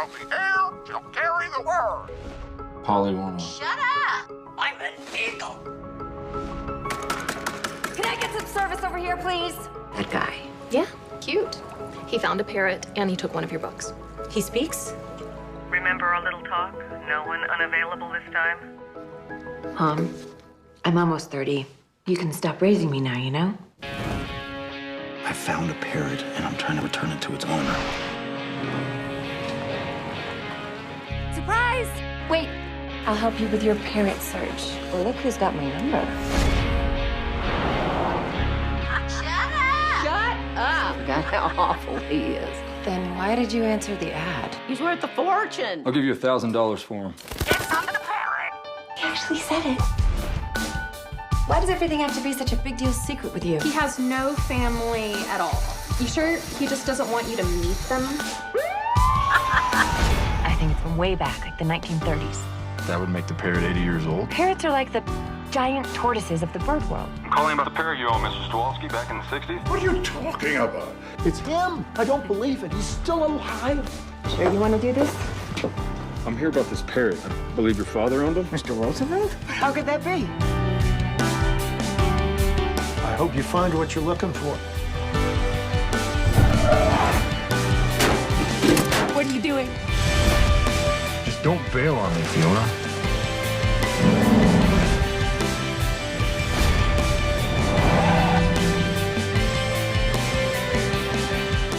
She'll be here, she'll carry the word. Polly wanna... Shut up! I'm an eagle. Can I get some service over here, please? That guy. Yeah, cute. He found a parrot, and he took one of your books. He speaks? Remember our little talk? No one unavailable this time? Mom, I'm almost 30. You can stop raising me now, you know? I found a parrot, and I'm trying to return it to its owner. Surprise! Wait, I'll help you with your parrot search. Well, look who's got my number. Shut up! Forgot how awful he is. Then why did you answer the ad? He's worth a fortune. I'll give you $1,000 for him. It's under the parrot. He actually said it. Why does everything have to be such a big deal secret with you? He has no family at all. You sure he just doesn't want you to meet them? I think it's from way back, like the 1930s. That would make the parrot 80 years old. Parrots are like the giant tortoises of the bird world. I'm calling about the parrot you owned, Mr. Stawalski, back in the 60s. What are you talking about? It's him. I don't believe it. He's still alive. Sure you want to do this? I'm here about this parrot. I believe your father owned him? Mr. Roosevelt? How could that be? I hope you find what you're looking for. What are you doing? Just don't bail on me, Fiona.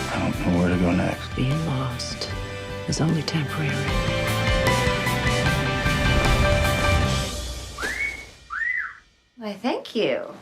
I don't know where to go next. Being lost is only temporary. Why, thank you.